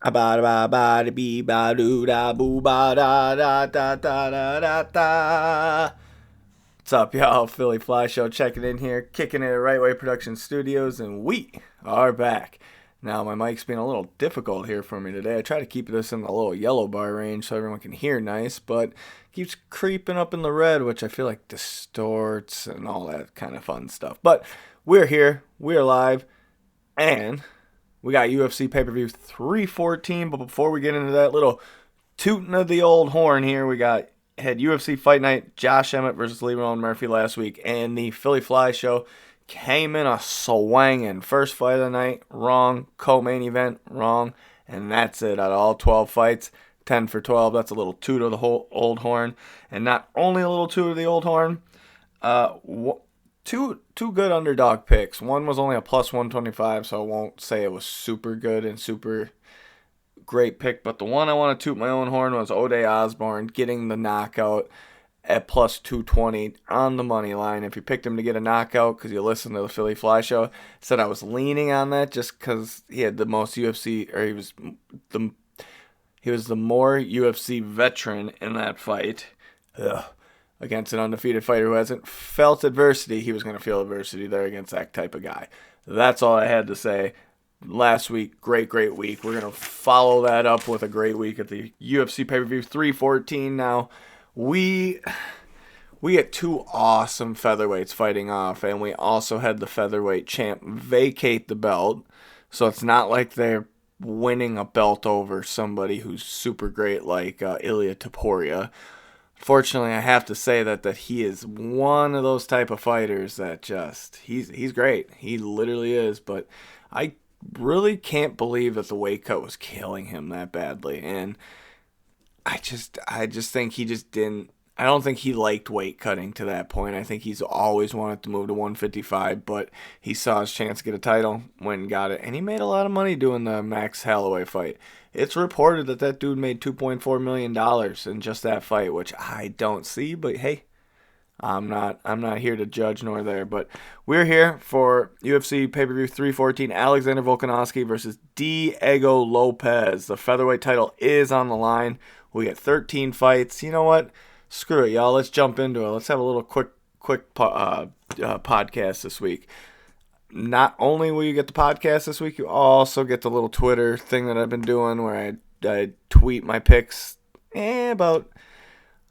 A ba da ba ba da bee ba doo da boo ba da da da da da da da. What's up, y'all? Philly Fly Show checking in here, kicking it at Right Way Production Studios, and we are back. Now, my mic's being a little difficult here for me today. I try to keep this in the little yellow bar range so everyone can hear nice, but it keeps creeping up in the red, which I feel like distorts and all that kind of fun stuff. But we're here, we're live, and we got UFC pay-per-view 314, but before we get into that little tooting of the old horn here, we had UFC Fight Night, Josh Emmett versus Lee Rowan Murphy last week, and the Philly Fly Show came in a swangin'. First fight of the night, wrong. Co-main event, wrong. And that's it. Out of all 12 fights, 10 for 12. That's a little toot of the whole old horn. And not only a little toot of the old horn, uh, two good underdog picks. One was only a plus 125, so I won't say it was super good and super great pick. But the one I want to toot my own horn was O'Day Osborne getting the knockout at plus 220 on the money line. If you picked him to get a knockout because you listened to the Philly Fly Show, said I was leaning on that just because he had the most UFC, or he was the more UFC veteran in that fight. Ugh. Against an undefeated fighter who hasn't felt adversity, he was going to feel adversity there against that type of guy. That's all I had to say. Last week, great week. We're going to follow that up with a great week at the UFC pay-per-view 314 now. We had two awesome featherweights fighting off, and we also had the featherweight champ vacate the belt. So it's not like they're winning a belt over somebody who's super great like Ilya Topuria. Fortunately, I have to say that he is one of those type of fighters that just he's great. He literally is, but I really can't believe that the weight cut was killing him that badly. And I just think he just didn't. I don't think he liked weight cutting to that point. I think he's always wanted to move to 155, but he saw his chance to get a title, went and got it, and he made a lot of money doing the Max Holloway fight. It's reported that dude made $2.4 million in just that fight, which I don't see, but hey, I'm not here to judge nor there, but we're here for UFC pay-per-view 314, Alexander Volkanoski versus Diego Lopes. The featherweight title is on the line. We got 13 fights. You know what? Screw it, y'all. Let's jump into it. Let's have a little quick podcast this week. Not only will you get the podcast this week, you also get the little Twitter thing that I've been doing where I tweet my picks about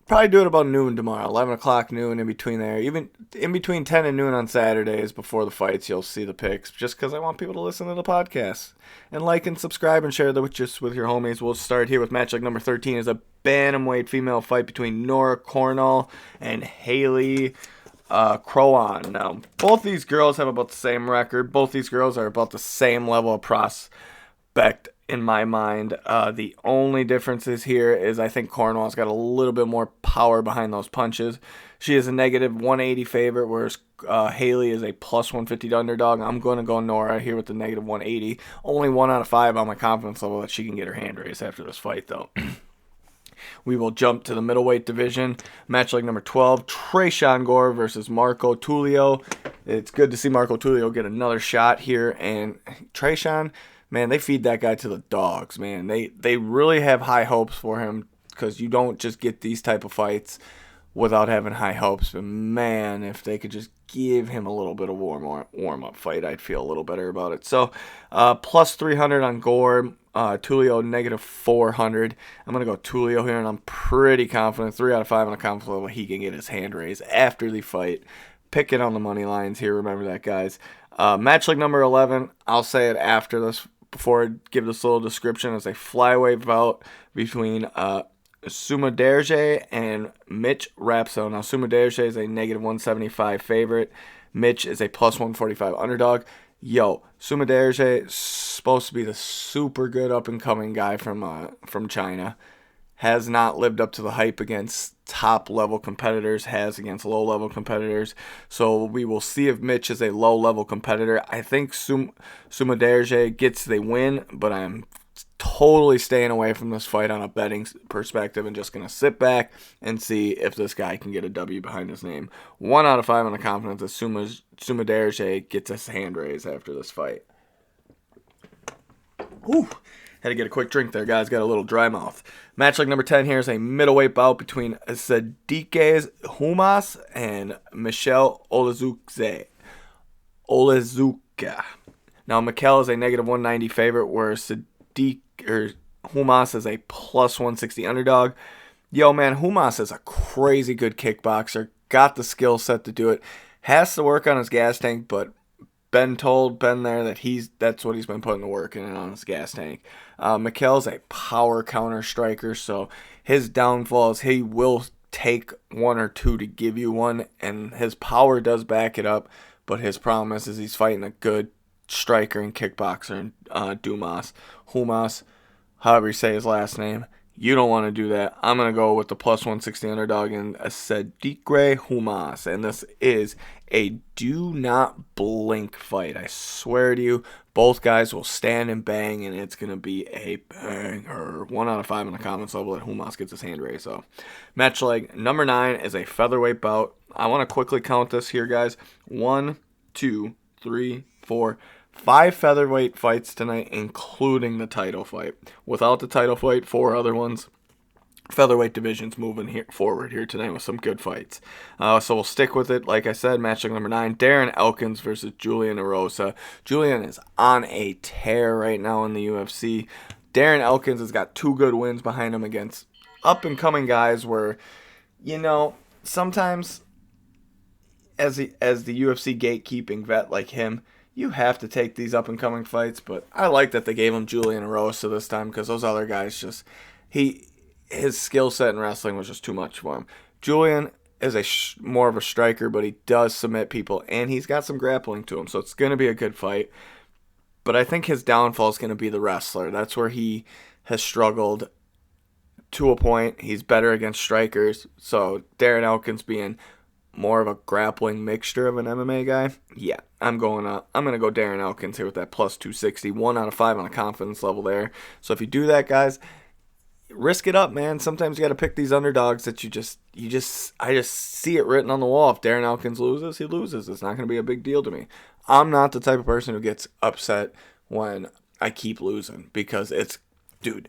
probably do it about noon tomorrow, 11 o'clock noon, in between there. Even in between 10 and noon on Saturdays before the fights, you'll see the picks, just because I want people to listen to the podcast. And like and subscribe and share that with your homies. We'll start here with matchup number 13 is a bantamweight female fight between Nora Cornell and Haley Crowan. Now, both these girls have about the same record. Both these girls are about the same level of prospect in my mind. The only differences here is I think Cornwall's got a little bit more power behind those punches. She is a negative 180 favorite, whereas Haley is a plus 150 underdog. I'm going to go Nora here with the negative 180. Only 1 out of 5 on my confidence level that she can get her hand raised after this fight, though. We will jump to the middleweight division. Match like number 12, Tresean Gore versus Marco Tulio. It's good to see Marco Tulio get another shot here. And Tresean, man, they feed that guy to the dogs, man. They really have high hopes for him because you don't just get these type of fights without having high hopes. But, man, if they could just give him a little bit of warm-up fight, I'd feel a little better about it. So, plus 300 on Gore. Tulio negative 400. I'm going to go Tulio here, and I'm pretty confident. 3 out of 5 on a confidence level. He can get his hand raised after the fight. Pick it on the money lines here. Remember that, guys. Match like number 11. I'll say it after this, before I give this little description. It's a flyweight bout between Sumaderje and Mitch Rapso. Now, Sumaderje is a negative 175 favorite. Mitch is a plus 145 underdog. Yo, Sumaderje is supposed to be the super good up-and-coming guy from China. Has not lived up to the hype against top-level competitors, has against low-level competitors. So we will see if Mitch is a low-level competitor. I think Sumaderje gets the win, but I'm totally staying away from this fight on a betting perspective and just going to sit back and see if this guy can get a W behind his name. 1 out of 5 on the confidence that Sumaderje gets his hand raised after this fight. Ooh, Had to get a quick drink there, guys. Got a little dry mouth. Match like number 10 here is a middleweight bout between Sadiq's Humas and Michel Olezuka. Now, Mikel is a negative 190 favorite, where Humas is a plus 160 underdog. Yo, man, Humas is a crazy good kickboxer. Got the skill set to do it. Has to work on his gas tank, but been there that that's what he's been putting the work in on his gas tank. Mikel's a power counter striker, so his downfall is he will take one or two to give you one, and his power does back it up, but his problem is he's fighting a good striker and kickboxer, Humas, however you say his last name. You don't want to do that. I'm going to go with the plus 160 underdog in Sadiq Humas. And this is a do not blink fight. I swear to you, both guys will stand and bang, and it's going to be a banger. 1 out of 5 in the comments level that Humas gets his hand raised. So, match leg number 9 is a featherweight bout. I want to quickly count this here, guys. 1, 2, 3, 4, 5 featherweight fights tonight, including the title fight. Without the title fight, 4 other ones. Featherweight division's moving forward here tonight with some good fights. So we'll stick with it. Like I said, matchup number 9, Darren Elkins versus Julian Erosa. Julian is on a tear right now in the UFC. Darren Elkins has got 2 good wins behind him against up-and-coming guys where, sometimes as the UFC gatekeeping vet like him, you have to take these up-and-coming fights, but I like that they gave him Julian Erosa this time because those other guys his skill set in wrestling was just too much for him. Julian is more of a striker, but he does submit people, and he's got some grappling to him, so it's going to be a good fight. But I think his downfall is going to be the wrestler. That's where he has struggled to a point. He's better against strikers, so Darren Elkins being more of a grappling mixture of an MMA guy, yeah, I'm going to go Darren Elkins here with that plus 260, 1 out of 5 on a confidence level there. So if you do that, guys, risk it up, man. Sometimes you got to pick these underdogs that I just see it written on the wall. If Darren Elkins loses, he loses. It's not going to be a big deal to me. I'm not the type of person who gets upset when I keep losing because dude,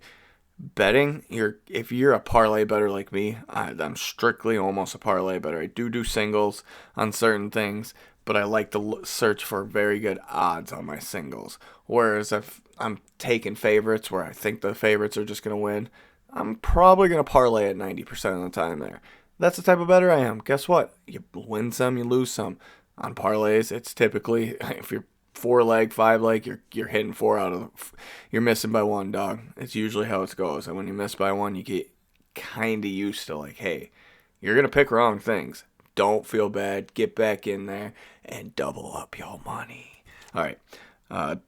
betting, if you're a parlay bettor like me, I'm strictly almost a parlay bettor. I do singles on certain things, but I like to search for very good odds on my singles. Whereas if I'm taking favorites where I think the favorites are just going to win, I'm probably going to parlay it 90% of the time there. That's the type of bettor I am. Guess what? You win some, you lose some. On parlays, it's typically, if you're 4-leg, 5-leg, you're hitting 4 out of you're missing by 1, dog. It's usually how it goes. And when you miss by 1, you get kind of used to hey, you're going to pick wrong things. Don't feel bad. Get back in there and double up your money. All right. Got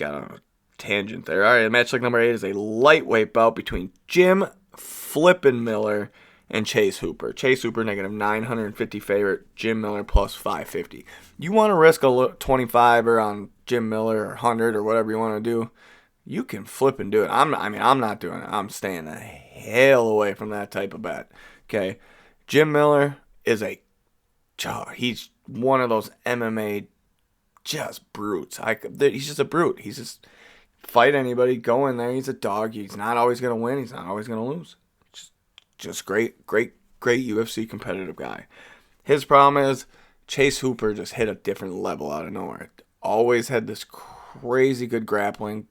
on a tangent there. All right, match like number 8 is a lightweight bout between Jim Flippin' Miller and Chase Hooper. Chase Hooper, negative 950 favorite. Jim Miller, plus 550. You want to risk a 25er on Jim Miller or 100 or whatever you want to do, you can flip and do it. I'm not doing it. I'm staying the hell away from that type of bet. Okay? Jim Miller is he's one of those MMA just brutes. He's just a brute. He's just fight anybody, go in there. He's a dog. He's not always going to win. He's not always going to lose. Just great UFC competitive guy. His problem is Chase Hooper just hit a different level out of nowhere. Always had this crazy good grappling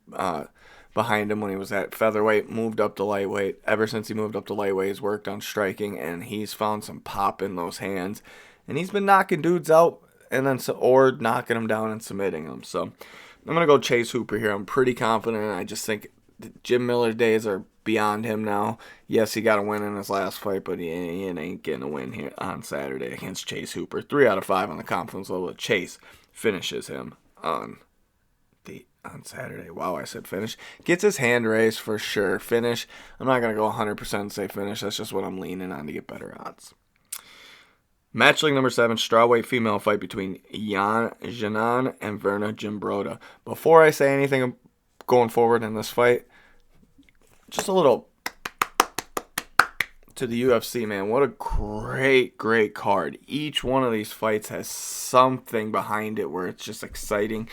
behind him when he was at featherweight, moved up to lightweight. Ever since he moved up to lightweight, he's worked on striking, and he's found some pop in those hands. And he's been knocking dudes out or knocking them down and submitting them. So I'm going to go Chase Hooper here. I'm pretty confident. I just think Jim Miller's days are beyond him now. Yes, he got a win in his last fight, but he ain't getting a win here on Saturday against Chase Hooper. 3 out of 5 on the confidence level. Chase finishes him on Saturday. Wow, I said finish. Gets his hand raised for sure. Finish. I'm not going to go 100% and say finish. That's just what I'm leaning on to get better odds. Match link number 7, strawweight female fight between Janan and Verna Jimbroda. Before I say anything going forward in this fight, just a little to the UFC, man. What a great card. Each one of these fights has something behind it where it's just exciting.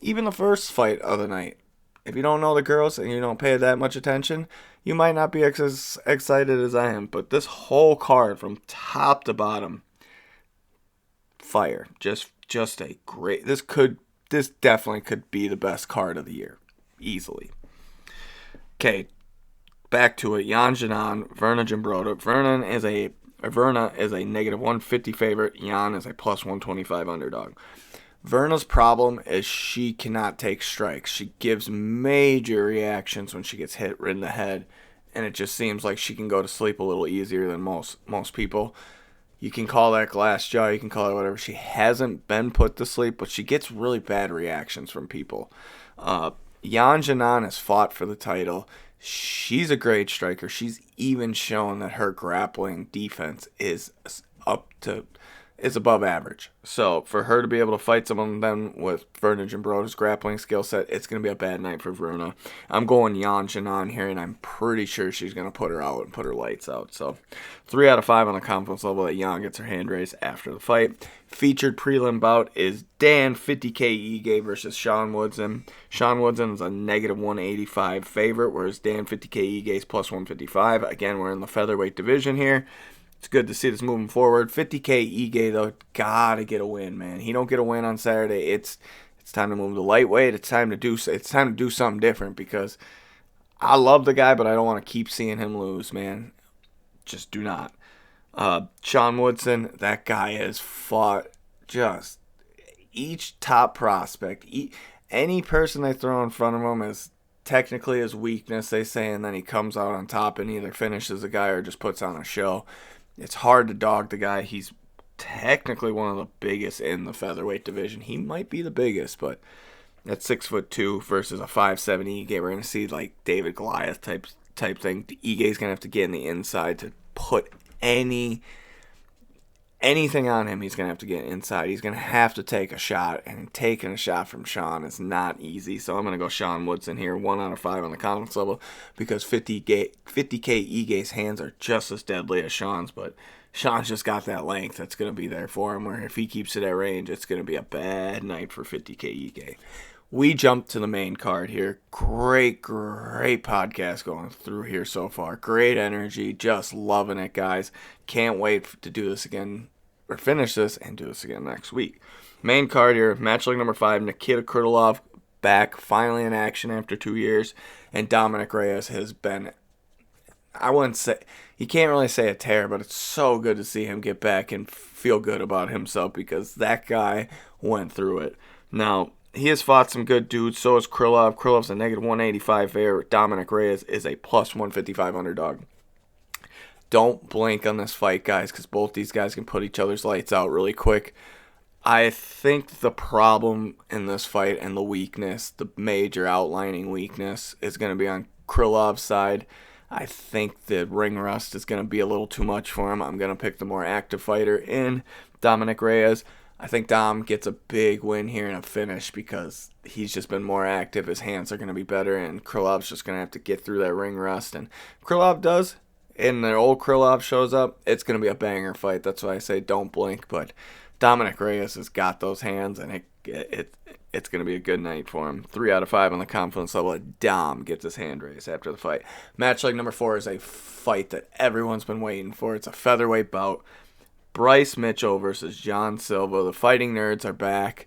Even the first fight of the night, if you don't know the girls and you don't pay that much attention, you might not be as excited as I am. But this whole card from top to bottom, fire. Just a great. This definitely could be the best card of the year, easily. Okay, back to it. Jan Janan, Verna Jimbrota. Verna is a negative 150 favorite. Jan is a plus 125 underdog. Verna's problem is she cannot take strikes. She gives major reactions when she gets hit right in the head, and it just seems like she can go to sleep a little easier than most people. You can call that glass jaw, you can call it whatever. She hasn't been put to sleep, but she gets really bad reactions from people. Jan Janan has fought for the title. She's a great striker. She's even shown that her grappling defense is above average. So for her to be able to fight someone then with Verna Jimbrota's grappling skill set, it's going to be a bad night for Verna. I'm going Jan Janan here, and I'm pretty sure she's going to put her out and put her lights out. So 3 out of 5 on the confidence level that Jan gets her hand raised after the fight. Featured prelim bout is Dan 50K Ige versus Sean Woodson. Sean Woodson is a negative 185 favorite, whereas Dan 50K Ige is plus 155. Again, we're in the featherweight division here. It's good to see this moving forward. 50K Ige, though, gotta get a win, man. He don't get a win on Saturday. It's time to move to lightweight. It's time to do something different, because I love the guy, but I don't want to keep seeing him lose, man. Just do not. Sean Woodson, that guy has fought just each top prospect. Any person they throw in front of him is technically his weakness, they say, and then he comes out on top and either finishes the guy or just puts on a show. It's hard to dog the guy. He's technically one of the biggest in the featherweight division. He might be the biggest, but at 6'2" versus a 5'7" Ige, we're gonna see like David Goliath type thing. Ige's gonna have to get in the inside to put anything on him. He's gonna have to get inside. He's gonna have to take a shot, and taking a shot from Sean is not easy. So I'm gonna go Sean Woodson here, 1 out of 5 on the confidence level, because 50K Ige's hands are just as deadly as Sean's, but Sean's just got that length that's gonna be there for him. Where if he keeps it at range, it's gonna be a bad night for 50K Ige. We jump to the main card here. Great podcast going through here so far. Great energy. Just loving it, guys. Can't wait to do this again, or finish this and do this again next week. Main card here, match like number 5, Nikita Krylov back, finally in action after 2 years. And Dominic Reyes has been, I wouldn't say, you can't really say a tear, but it's so good to see him get back and feel good about himself, because that guy went through it. Now, he has fought some good dudes. So is Krylov. Krylov's a negative 185 favorite. Dominic Reyes is a plus 155 underdog. Don't blink on this fight, guys, because both these guys can put each other's lights out really quick. I think the problem in this fight and the weakness, the major outlining weakness, is going to be on Krylov's side. I think the ring rust is going to be a little too much for him. I'm going to pick the more active fighter in Dominic Reyes. I think Dom gets a big win here and a finish, because he's just been more active. His hands are going to be better, and Krylov's just going to have to get through that ring rust. And Krylov does, and the old Krylov shows up, it's going to be a banger fight. That's why I say don't blink. But Dominic Reyes has got those hands, and it's going to be a good night for him. 3 out of 5 on the confidence level. Dom gets his hand raised after the fight. Match like number 4 is a fight that everyone's been waiting for. It's a featherweight bout. Bryce Mitchell versus John Silva. The fighting nerds are back.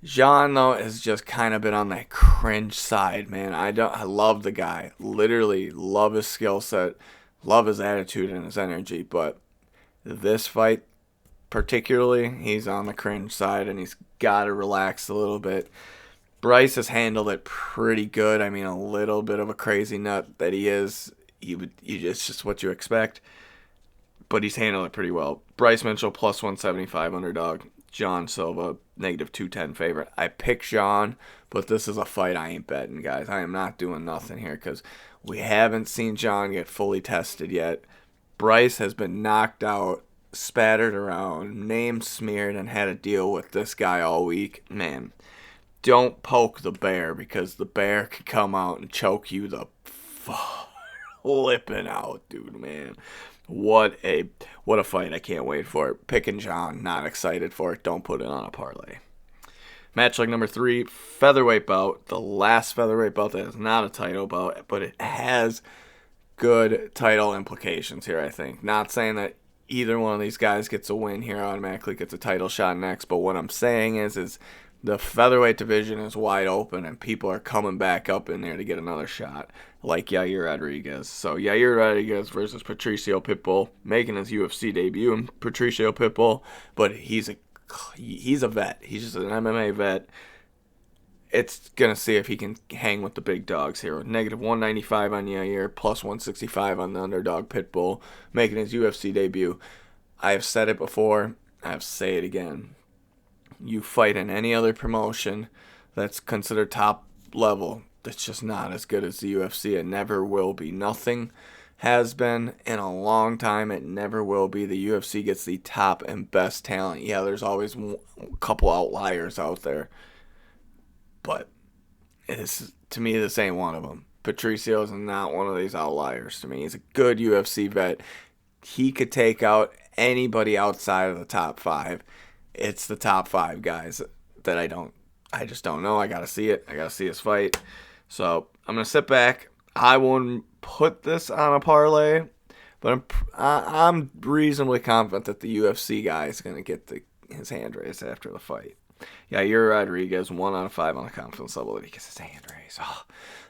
John, though, has just kind of been on that cringe side, man. I love the guy. Literally love his skill set. Love his attitude and his energy. But this fight, particularly, he's on the cringe side, and he's got to relax a little bit. Bryce has handled it pretty good. I mean, a little bit of a crazy nut that he is. It's just what you expect. But he's handled it pretty well. Bryce Mitchell, plus 175 underdog. John Silva, negative 210 favorite. I picked John, but this is a fight I ain't betting, guys. I am not doing nothing here, because we haven't seen John get fully tested yet. Bryce has been knocked out, spattered around, name smeared, and had to deal with this guy all week. Man, don't poke the bear, because the bear can come out and choke you the flipping out, dude, man. What a fight. I can't wait for it. Picking John, not excited for it. Don't put it on a parlay. Match like number 3, featherweight bout. The last featherweight bout that is not a title bout, but it has good title implications here, I think. Not saying that either one of these guys gets a win here, automatically gets a title shot next, but what I'm saying is the featherweight division is wide open and people are coming back up in there to get another shot, like Yair Rodriguez. So Yair Rodriguez versus Patricio Pitbull, making his UFC debut, and Patricio Pitbull, but he's a vet. He's just an MMA vet. It's going to see if he can hang with the big dogs here. Negative 195 on Yair, plus 165 on the underdog Pitbull, making his UFC debut. I have said it before. I have to say it again. You fight in any other promotion that's considered top level, that's just not as good as the UFC. It never will be. Nothing has been in a long time. It never will be. The UFC gets the top and best talent. Yeah, there's always a couple outliers out there. But to me, this ain't one of them. Patricio is not one of these outliers to me. He's a good UFC vet. He could take out anybody outside of the top 5. It's the top 5 guys that I just don't know. I got to see it. I got to see his fight. So I'm going to sit back. I wouldn't put this on a parlay, but I'm reasonably confident that the UFC guy is going to get his hand raised after the fight. Yair Rodriguez, 1 out of 5 on the confidence level that he gets his hand raised. Oh,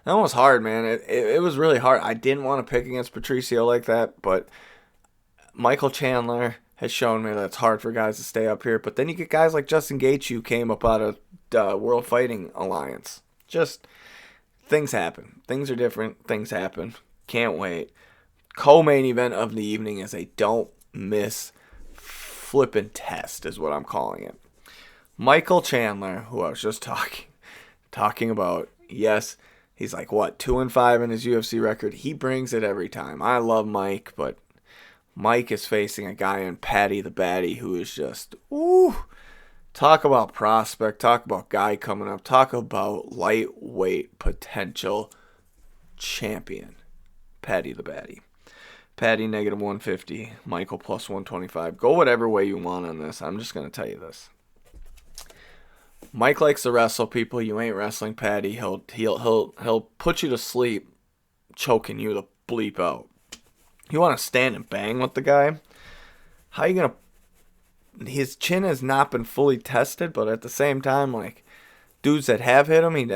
that one was hard, man. It was really hard. I didn't want to pick against Patricio like that, but Michael Chandler has shown me that it's hard for guys to stay up here. But then you get guys like Justin Gaethje who came up out of World Fighting Alliance. Just things happen. Things are different. Things happen. Can't wait. Co-main event of the evening is a don't miss flippin' test is what I'm calling it. Michael Chandler, who I was just talking about, yes, he's like, 2-5 in his UFC record. He brings it every time. I love Mike, but Mike is facing a guy in Paddy the Baddy who is just, talk about prospect, talk about guy coming up, talk about lightweight potential champion, Paddy the Baddy. Paddy negative 150, Michael plus 125. Go whatever way you want on this. I'm just going to tell you this. Mike likes to wrestle people. You ain't wrestling Paddy. He'll put you to sleep, choking you the bleep out. You want to stand and bang with the guy? How you gonna? His chin has not been fully tested, but at the same time, like dudes that have hit him, he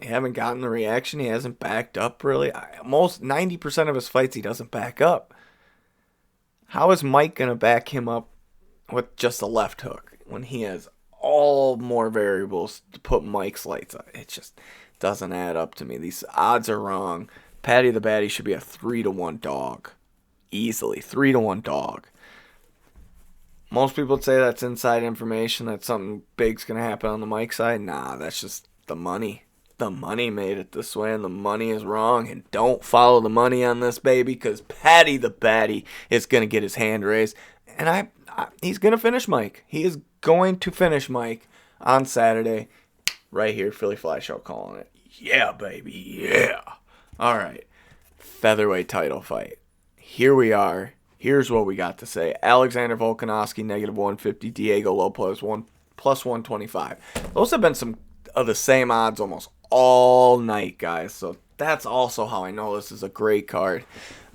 haven't gotten the reaction. He hasn't backed up really. Most 90% of his fights, he doesn't back up. How is Mike gonna back him up with just a left hook when he has all more variables to put Mike's lights on? It just doesn't add up to me. These odds are wrong. Paddy the Baddy should be a 3-1 dog. Easily. 3-1 dog. Most people would say that's inside information, that something big's going to happen on the Mike side. Nah, that's just the money. The money made it this way, and the money is wrong. And don't follow the money on this, baby, because Paddy the Baddy is going to get his hand raised. And he's going to finish Mike. He is going to finish Mike on Saturday. Right here, PhilyfliShow calling it. Yeah, baby, yeah. All right. Featherweight title fight. Here we are. Here's what we got to say. Alexander Volkanoski, negative 150. Diego Lopes, plus 125. Those have been some of the same odds almost all night, guys. So that's also how I know this is a great card.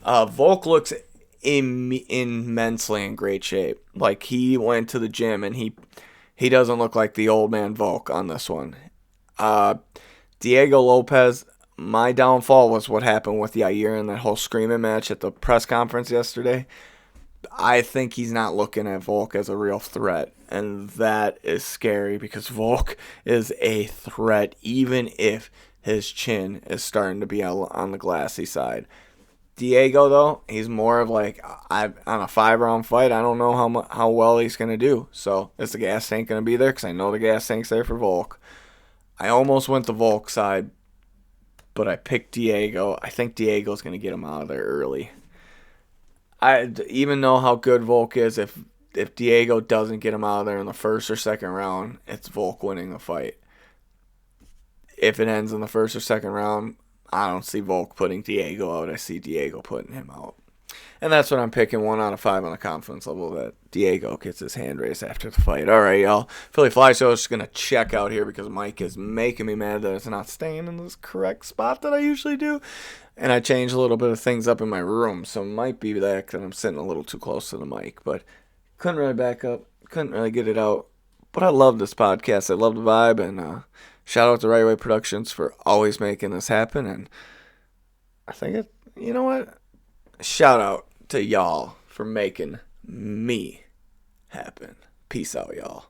Volk looks immensely in great shape. Like, he went to the gym, and he doesn't look like the old man Volk on this one. Diego Lopes, my downfall was what happened with Yair in that whole screaming match at the press conference yesterday. I think he's not looking at Volk as a real threat, and that is scary because Volk is a threat even if his chin is starting to be on the glassy side. Diego, though, he's more of like, on a 5-round fight, I don't know how well he's going to do. So is the gas tank going to be there? Because I know the gas tank's there for Volk. I almost went the Volk side, but I picked Diego. I think Diego's going to get him out of there early. I even know how good Volk is, if Diego doesn't get him out of there in the first or second round, it's Volk winning the fight. If it ends in the first or second round, I don't see Volk putting Diego out. I see Diego putting him out. And that's what I'm picking, 1 out of 5 on the confidence level that Diego gets his hand raised after the fight. All right, y'all. PhilyfliShow is just going to check out here because Mike is making me mad that it's not staying in this correct spot that I usually do. And I changed a little bit of things up in my room, so it might be that I'm sitting a little too close to the mic. But couldn't really back up, couldn't really get it out. But I love this podcast. I love the vibe, and shout out to Right Way Productions for always making this happen. And I think you know what? Shout out to y'all for making me happen. Peace out, y'all.